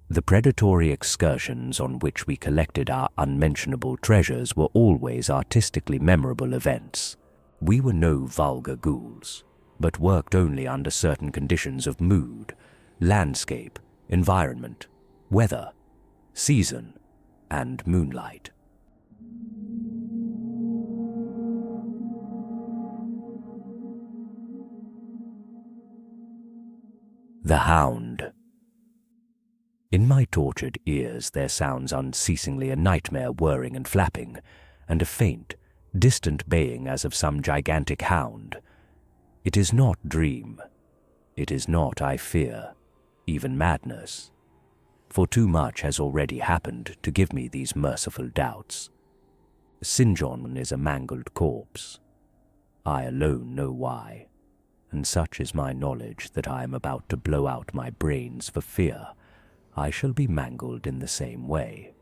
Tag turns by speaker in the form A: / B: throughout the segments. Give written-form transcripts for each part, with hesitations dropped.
A: The predatory excursions on which we collected our unmentionable treasures were always artistically memorable events. We were no vulgar ghouls, but worked only under certain conditions of mood, landscape, environment, weather, season, and moonlight. The Hound. In my tortured ears there sounds unceasingly a nightmare whirring and flapping, and a faint, distant baying as of some gigantic hound. It is not dream. It is not, I fear, even madness. For too much has already happened to give me these merciful doubts. St. John is a mangled corpse. I alone know why, and such is my knowledge that I am about to blow out my brains for fear I shall be mangled in the same way.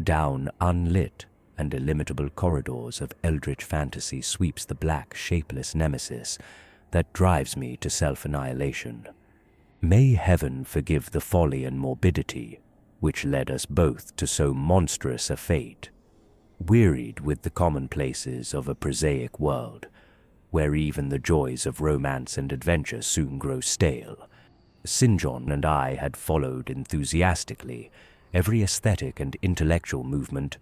A: Down unlit and illimitable corridors of eldritch fantasy sweeps the black, shapeless nemesis that drives me to self-annihilation. May heaven forgive the folly and morbidity which led us both to so monstrous a fate. Wearied with the commonplaces of a prosaic world, where even the joys of romance and adventure soon grow stale, St. John and I had followed enthusiastically every aesthetic and intellectual movement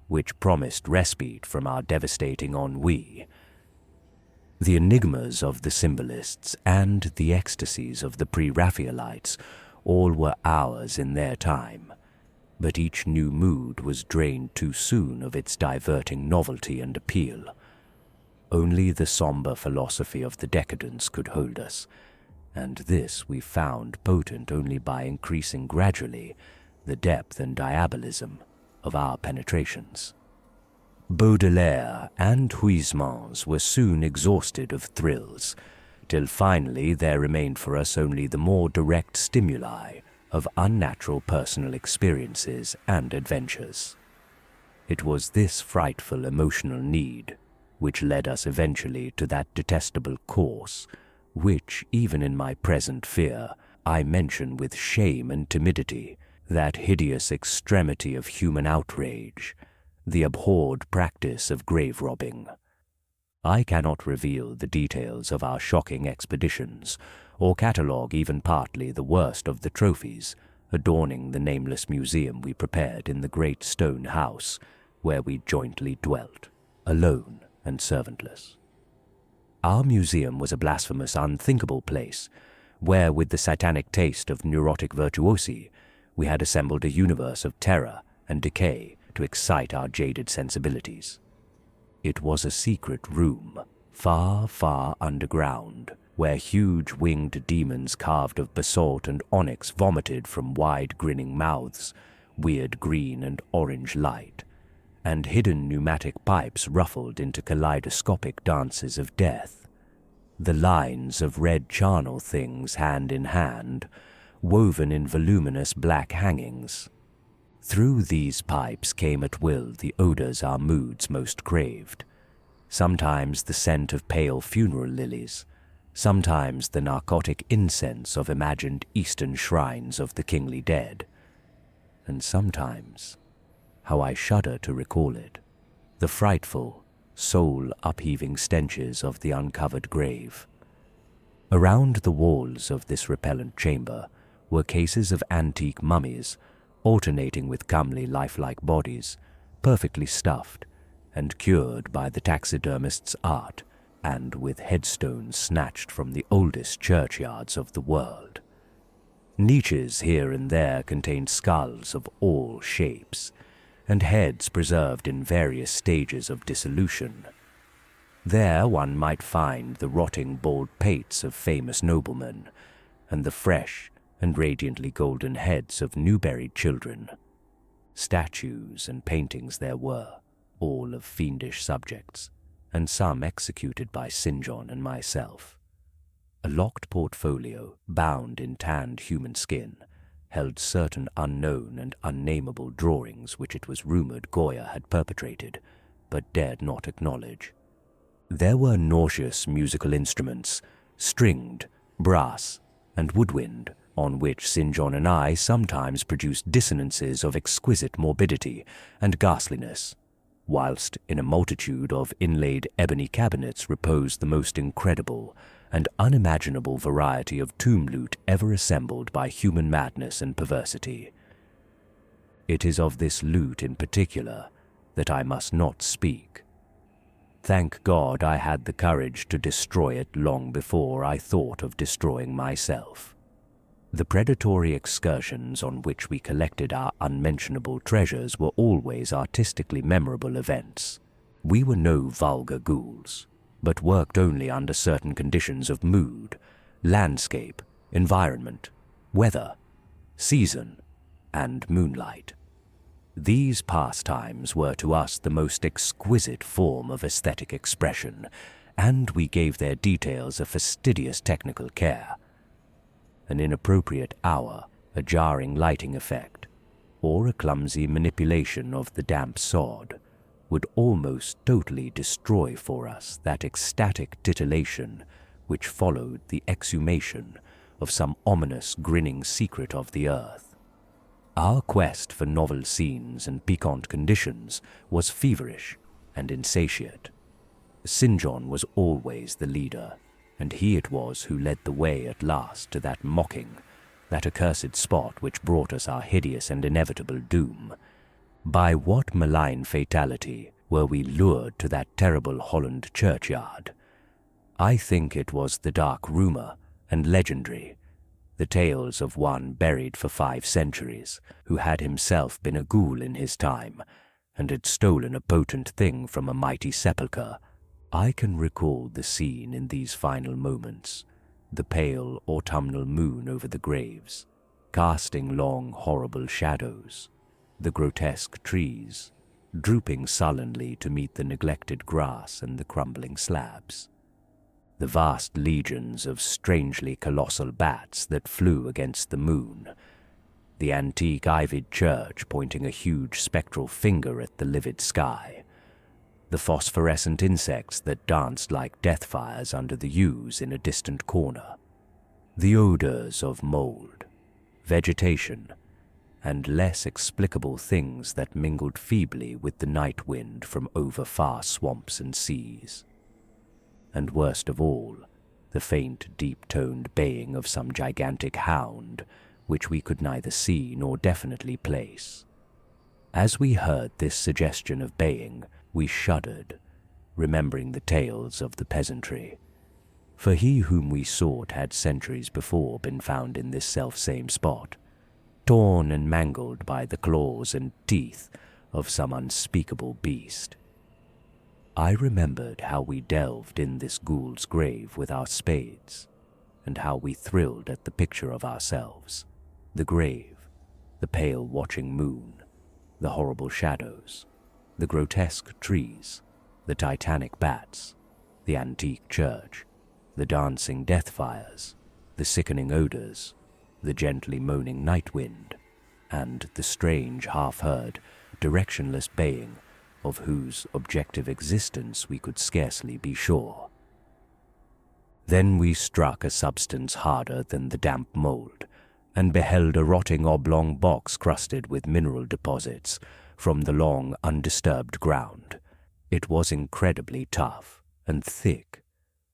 A: which promised respite from our devastating ennui. The enigmas of the symbolists and the ecstasies of the pre-Raphaelites all were ours in their time, but each new mood was drained too soon of its diverting novelty and appeal. Only the somber philosophy of the decadence could hold us, and this we found potent only by increasing gradually the depth and diabolism of our penetrations. Baudelaire and Huysmans were soon exhausted of thrills, till finally there remained for us only the more direct stimuli of unnatural personal experiences and adventures. It was this frightful emotional need which led us eventually to that detestable course which, even in my present fear, I mention with shame and timidity, that hideous extremity of human outrage, the abhorred practice of grave robbing. I cannot reveal the details of our shocking expeditions, or catalogue even partly the worst of the trophies adorning the nameless museum we prepared in the great stone house where we jointly dwelt, alone and servantless. Our museum was a blasphemous, unthinkable place, where with the satanic taste of neurotic virtuosi, we had assembled a universe of terror and decay to excite our jaded sensibilities. It was a secret room, far, far underground, where huge winged demons carved of basalt and onyx vomited from wide grinning mouths, weird green and orange light, and hidden pneumatic pipes ruffled into kaleidoscopic dances of death. The lines of red charnel things hand in hand, woven in voluminous black hangings. Through these pipes came at will the odors our moods most craved, sometimes the scent of pale funeral lilies, sometimes the narcotic incense of imagined eastern shrines of the kingly dead, and sometimes, how I shudder to recall it, the frightful, soul-upheaving stenches of the uncovered grave. Around the walls of this repellent chamber were cases of antique mummies, alternating with comely lifelike bodies, perfectly stuffed and cured by the taxidermist's art, and with headstones snatched from the oldest churchyards of the world. Niches here and there contained skulls of all shapes, and heads preserved in various stages of dissolution. There one might find the rotting bald pates of famous noblemen, and the fresh and radiantly golden heads of new-buried children. Statues and paintings there were, all of fiendish subjects, and some executed by St. John and myself. A locked portfolio, bound in tanned human skin, held certain unknown and unnameable drawings which it was rumored Goya had perpetrated, but dared not acknowledge. There were nauseous musical instruments, stringed, brass, and woodwind, on which St. John and I sometimes produced dissonances of exquisite morbidity and ghastliness, whilst in a multitude of inlaid ebony cabinets reposed the most incredible and unimaginable variety of tomb loot ever assembled by human madness and perversity. It is of this loot in particular that I must not speak. Thank God I had the courage to destroy it long before I thought of destroying myself. The predatory excursions on which we collected our unmentionable treasures were always artistically memorable events. We were no vulgar ghouls, but worked only under certain conditions of mood, landscape, environment, weather, season, and moonlight. These pastimes were to us the most exquisite form of aesthetic expression, and we gave their details a fastidious technical care. An inappropriate hour, a jarring lighting effect, or a clumsy manipulation of the damp sod would almost totally destroy for us that ecstatic titillation which followed the exhumation of some ominous grinning secret of the earth. Our quest for novel scenes and piquant conditions was feverish and insatiate. St. John was always the leader, and he it was who led the way at last to that mocking, that accursed spot which brought us our hideous and inevitable doom. By what malign fatality were we lured to that terrible Holland churchyard? I think it was the dark rumour and legendary, the tales of one buried for 5 centuries, who had himself been a ghoul in his time, and had stolen a potent thing from a mighty sepulchre. I can recall the scene in these final moments, the pale autumnal moon over the graves, casting long horrible shadows, the grotesque trees, drooping sullenly to meet the neglected grass and the crumbling slabs, the vast legions of strangely colossal bats that flew against the moon, the antique ivied church pointing a huge spectral finger at the livid sky, the phosphorescent insects that danced like death fires under the yews in a distant corner, the odors of mold, vegetation, and less explicable things that mingled feebly with the night wind from over far swamps and seas. And worst of all, the faint, deep-toned baying of some gigantic hound, which we could neither see nor definitely place. As we heard this suggestion of baying, we shuddered, remembering the tales of the peasantry. For he whom we sought had centuries before been found in this self-same spot, torn and mangled by the claws and teeth of some unspeakable beast. I remembered how we delved in this ghoul's grave with our spades, and how we thrilled at the picture of ourselves, the grave, the pale watching moon, the horrible shadows, the grotesque trees, the titanic bats, the antique church, the dancing death fires, the sickening odors, the gently moaning night wind, and the strange half-heard, directionless baying of whose objective existence we could scarcely be sure. Then we struck a substance harder than the damp mold, and beheld a rotting oblong box crusted with mineral deposits from the long, undisturbed ground. It was incredibly tough and thick,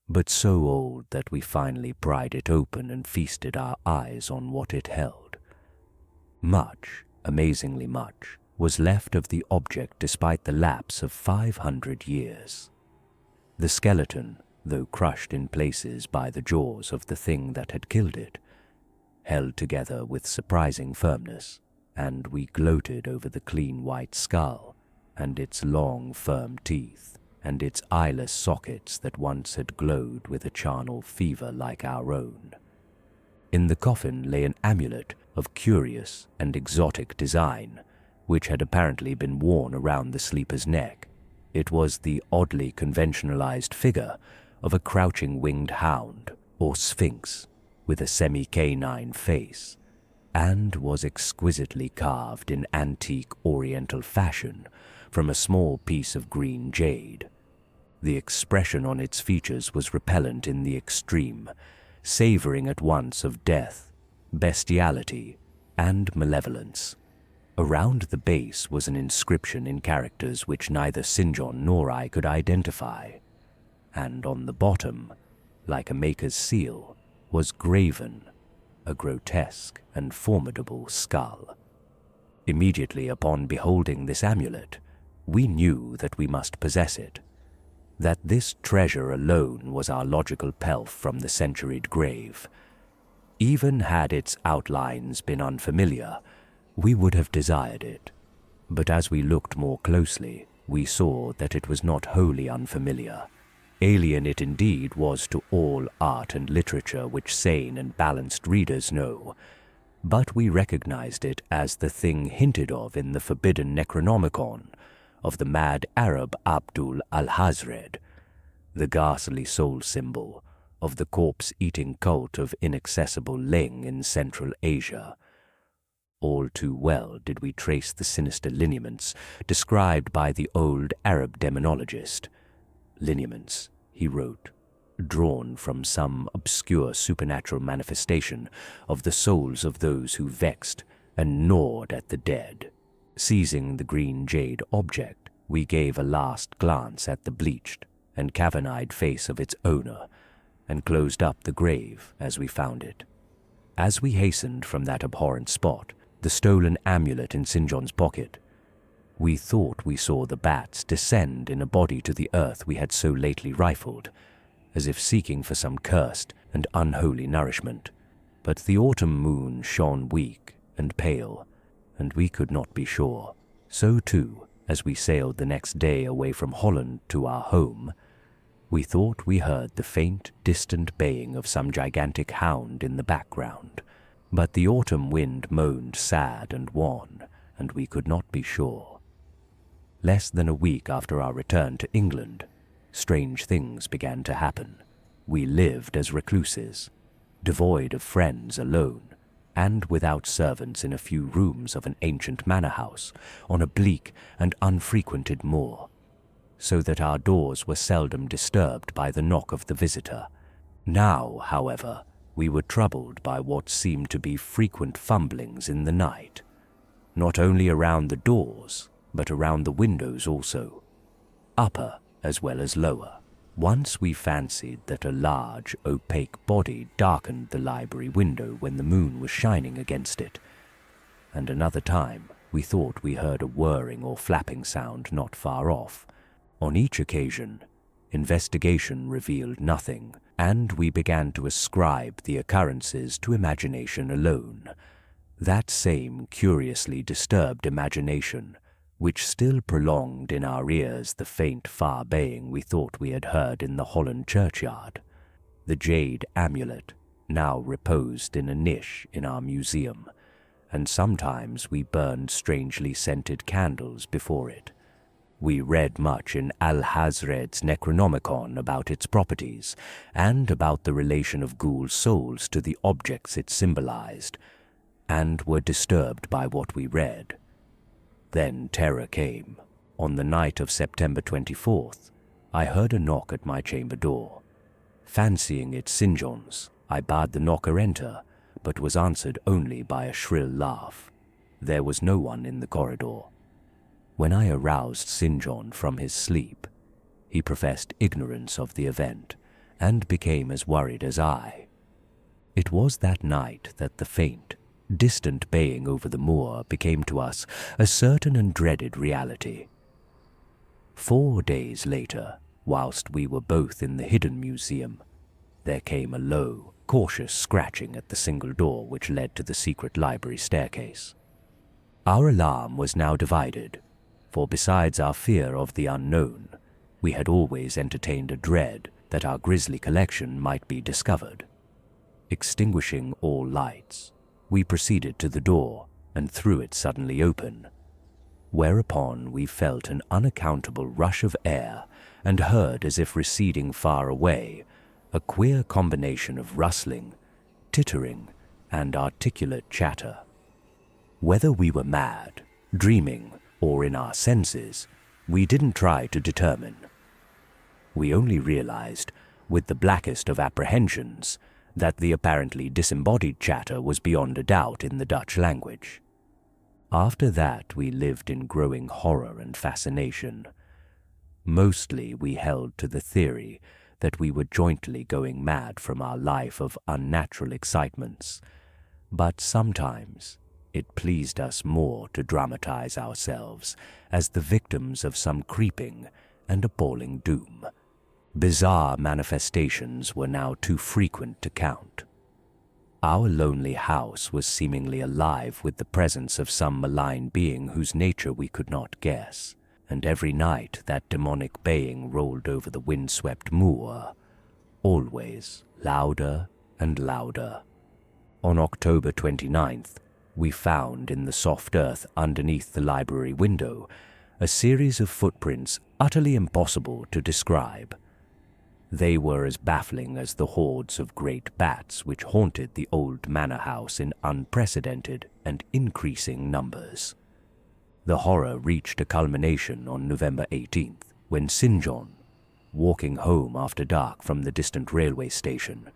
A: but so old that we finally pried it open and feasted our eyes on what it held. Much, amazingly much, was left of the object despite the lapse of 500 years. The skeleton, though crushed in places by the jaws of the thing that had killed it, held together with surprising firmness, and we gloated over the clean white skull, and its long firm teeth, and its eyeless sockets that once had glowed with a charnel fever like our own. In the coffin lay an amulet of curious and exotic design, which had apparently been worn around the sleeper's neck. It was the oddly conventionalized figure of a crouching winged hound, or sphinx, with a semi-canine face, and was exquisitely carved in antique oriental fashion from a small piece of green jade. The expression on its features was repellent in the extreme, savoring at once of death, bestiality, and malevolence. Around the base was an inscription in characters which neither St. John nor I could identify, and on the bottom, like a maker's seal, was graven a grotesque and formidable skull. Immediately upon beholding this amulet, we knew that we must possess it, that this treasure alone was our logical pelf from the centuried grave. Even had its outlines been unfamiliar, we would have desired it, but as we looked more closely, we saw that it was not wholly unfamiliar. Alien it indeed was to all art and literature which sane and balanced readers know, but we recognized it as the thing hinted of in the forbidden Necronomicon of the mad Arab Abdul al-Hazred, the ghastly soul symbol of the corpse-eating cult of inaccessible Ling in Central Asia. All too well did we trace the sinister lineaments described by the old Arab demonologist. Lineaments, he wrote, drawn from some obscure supernatural manifestation of the souls of those who vexed and gnawed at the dead. Seizing the green jade object, we gave a last glance at the bleached and cavern-eyed face of its owner, and closed up the grave as we found it. As we hastened from that abhorrent spot, the stolen amulet in St. John's pocket, we thought we saw the bats descend in a body to the earth we had so lately rifled, as if seeking for some cursed and unholy nourishment. But the autumn moon shone weak and pale, and we could not be sure. So too, as we sailed the next day away from Holland to our home, we thought we heard the faint, distant baying of some gigantic hound in the background. But the autumn wind moaned sad and wan, and we could not be sure. Less than a week after our return to England, strange things began to happen. We lived as recluses, devoid of friends, alone, and without servants in a few rooms of an ancient manor house on a bleak and unfrequented moor, so that our doors were seldom disturbed by the knock of the visitor. Now, however, we were troubled by what seemed to be frequent fumblings in the night, not only around the doors, but around the windows also, upper as well as lower. Once we fancied that a large, opaque body darkened the library window when the moon was shining against it, and another time we thought we heard a whirring or flapping sound not far off. On each occasion, investigation revealed nothing, and we began to ascribe the occurrences to imagination alone. That same curiously disturbed imagination which still prolonged in our ears the faint far baying we thought we had heard in the Holland churchyard. The jade amulet now reposed in a niche in our museum, and sometimes we burned strangely scented candles before it. We read much in Al-Hazred's Necronomicon about its properties, and about the relation of ghoul souls to the objects it symbolized, and were disturbed by what we read. Then terror came. On the night of September 24th, I heard a knock at my chamber door. Fancying it St. John's, I bade the knocker enter, but was answered only by a shrill laugh. There was no one in the corridor. When I aroused St. John from his sleep, he professed ignorance of the event, and became as worried as I. It was that night that the faint, distant baying over the moor became to us a certain and dreaded reality. 4 days later, whilst we were both in the hidden museum, there came a low, cautious scratching at the single door which led to the secret library staircase. Our alarm was now divided, for besides our fear of the unknown, we had always entertained a dread that our grisly collection might be discovered. Extinguishing all lights, we proceeded to the door and threw it suddenly open, whereupon we felt an unaccountable rush of air and heard, as if receding far away, a queer combination of rustling, tittering, and articulate chatter. Whether we were mad, dreaming, or in our senses, we didn't try to determine. We only realized, with the blackest of apprehensions, That the apparently disembodied chatter was beyond a doubt in the Dutch language. After that, we lived in growing horror and fascination. Mostly we held to the theory that we were jointly going mad from our life of unnatural excitements, but sometimes it pleased us more to dramatize ourselves as the victims of some creeping and appalling doom. Bizarre manifestations were now too frequent to count. Our lonely house was seemingly alive with the presence of some malign being whose nature we could not guess, and every night that demonic baying rolled over the windswept moor, always louder and louder. On October 29th, we found in the soft earth underneath the library window a series of footprints utterly impossible to describe. They were as baffling as the hordes of great bats which haunted the old manor house in unprecedented and increasing numbers. The horror reached a culmination on November 18th, when St. John, walking home after dark from the distant railway station,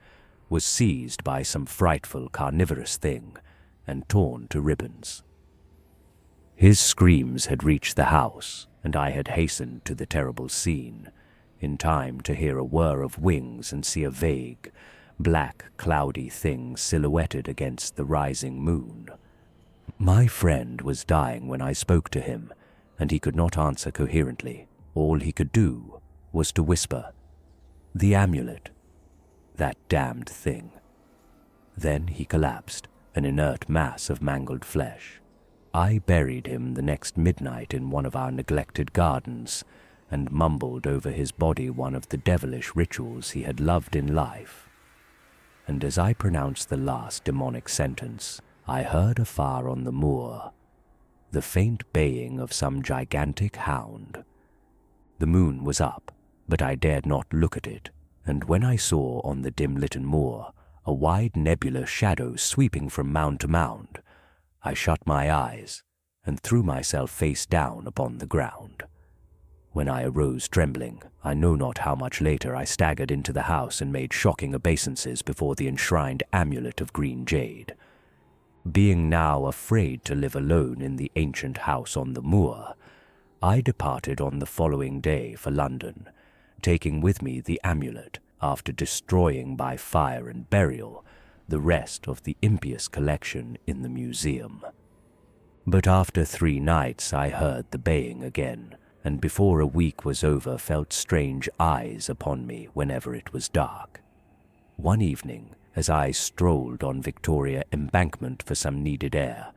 A: was seized by some frightful carnivorous thing and torn to ribbons. His screams had reached the house, and I had hastened to the terrible scene, in time to hear a whir of wings and see a vague, black, cloudy thing silhouetted against the rising moon. My friend was dying when I spoke to him, and he could not answer coherently. All he could do was to whisper, "The amulet. That damned thing." Then he collapsed, an inert mass of mangled flesh. I buried him the next midnight in one of our neglected gardens, and mumbled over his body one of the devilish rituals he had loved in life. And as I pronounced the last demonic sentence, I heard afar on the moor the faint baying of some gigantic hound. The moon was up, but I dared not look at it, and when I saw on the dim-lit moor a wide nebulous shadow sweeping from mound to mound, I shut my eyes and threw myself face down upon the ground. When I arose trembling, I know not how much later I staggered into the house and made shocking obeisances before the enshrined amulet of green jade. Being now afraid to live alone in the ancient house on the moor, I departed on the following day for London, taking with me the amulet after destroying by fire and burial the rest of the impious collection in the museum. But after 3 nights I heard the baying again, and before a week was over felt strange eyes upon me whenever it was dark. One evening, as I strolled on Victoria Embankment for some needed air,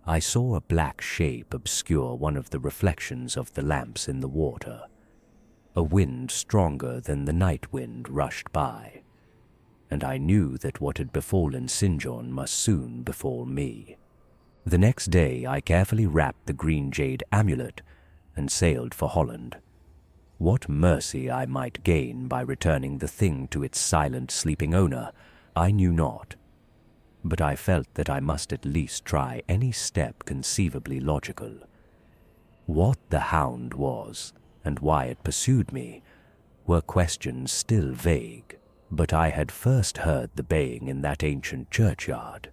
A: I saw a black shape obscure one of the reflections of the lamps in the water. A wind stronger than the night wind rushed by, and I knew that what had befallen St. John must soon befall me. The next day I carefully wrapped the green jade amulet and sailed for Holland. What mercy I might gain by returning the thing to its silent sleeping owner, I knew not, but I felt that I must at least try any step conceivably logical. What the hound was, and why it pursued me, were questions still vague, but I had first heard the baying in that ancient churchyard,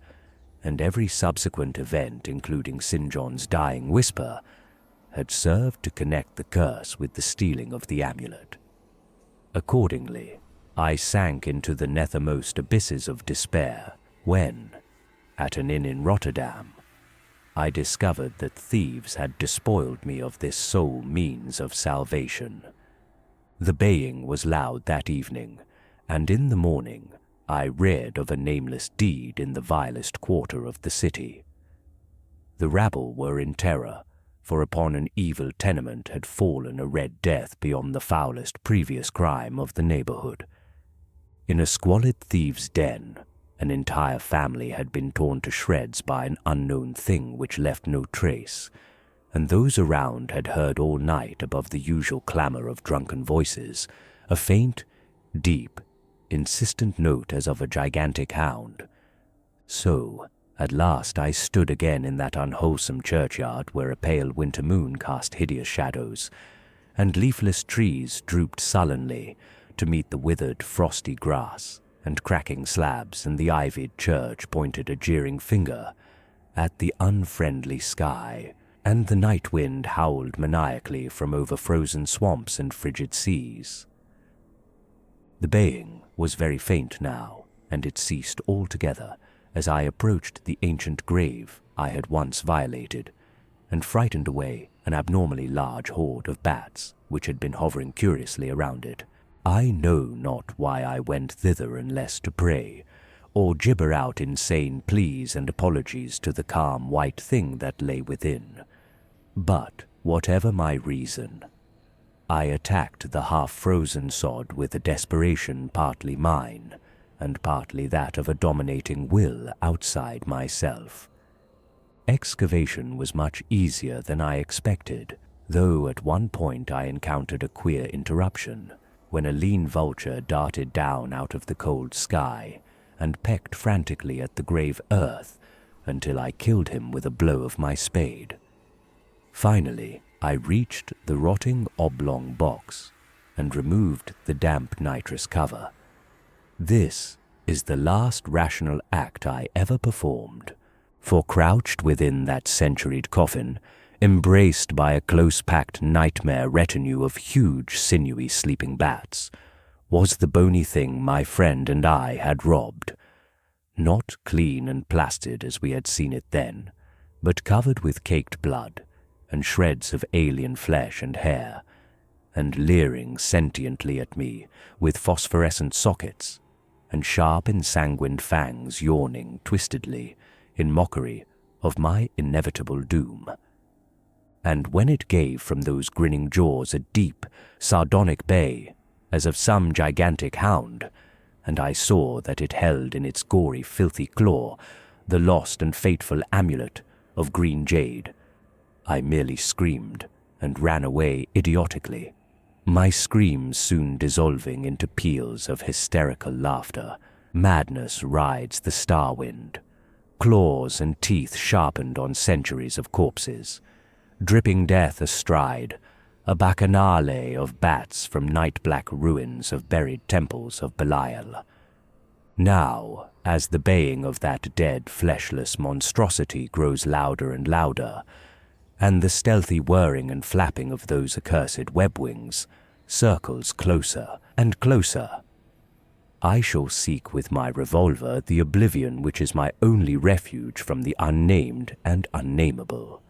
A: and every subsequent event, including St. John's dying whisper, had served to connect the curse with the stealing of the amulet. Accordingly, I sank into the nethermost abysses of despair when, at an inn in Rotterdam, I discovered that thieves had despoiled me of this sole means of salvation. The baying was loud that evening, and in the morning I read of a nameless deed in the vilest quarter of the city. The rabble were in terror, for upon an evil tenement had fallen a red death beyond the foulest previous crime of the neighborhood. In a squalid thieves' den, an entire family had been torn to shreds by an unknown thing which left no trace, and those around had heard all night above the usual clamor of drunken voices a faint, deep, insistent note as of a gigantic hound. So, at last I stood again in that unwholesome churchyard where a pale winter moon cast hideous shadows, and leafless trees drooped sullenly to meet the withered, frosty grass, and cracking slabs and the ivied church pointed a jeering finger at the unfriendly sky, and the night wind howled maniacally from over frozen swamps and frigid seas. The baying was very faint now, and it ceased altogether as I approached the ancient grave I had once violated, and frightened away an abnormally large horde of bats which had been hovering curiously around it. I know not why I went thither unless to pray, or gibber out insane pleas and apologies to the calm white thing that lay within. But, whatever my reason, I attacked the half-frozen sod with a desperation partly mine, and partly that of a dominating will outside myself. Excavation was much easier than I expected, though at one point I encountered a queer interruption, when a lean vulture darted down out of the cold sky and pecked frantically at the grave earth until I killed him with a blow of my spade. Finally, I reached the rotting oblong box and removed the damp nitrous cover. This is the last rational act I ever performed, for crouched within that centuried coffin, embraced by a close-packed nightmare retinue of huge, sinewy sleeping bats, was the bony thing my friend and I had robbed. Not clean and plastered as we had seen it then, but covered with caked blood and shreds of alien flesh and hair, and leering sentiently at me with phosphorescent sockets, and sharp ensanguined fangs yawning twistedly in mockery of my inevitable doom. And when it gave from those grinning jaws a deep, sardonic bay, as of some gigantic hound, and I saw that it held in its gory, filthy claw the lost and fateful amulet of green jade, I merely screamed and ran away idiotically, my screams soon dissolving into peals of hysterical laughter. Madness rides the star wind, claws and teeth sharpened on centuries of corpses, dripping death astride, a bacchanale of bats from night-black ruins of buried temples of Belial. Now, as the baying of that dead, fleshless monstrosity grows louder and louder, and the stealthy whirring and flapping of those accursed web-wings circles closer and closer, I shall seek with my revolver the oblivion which is my only refuge from the unnamed and unnameable.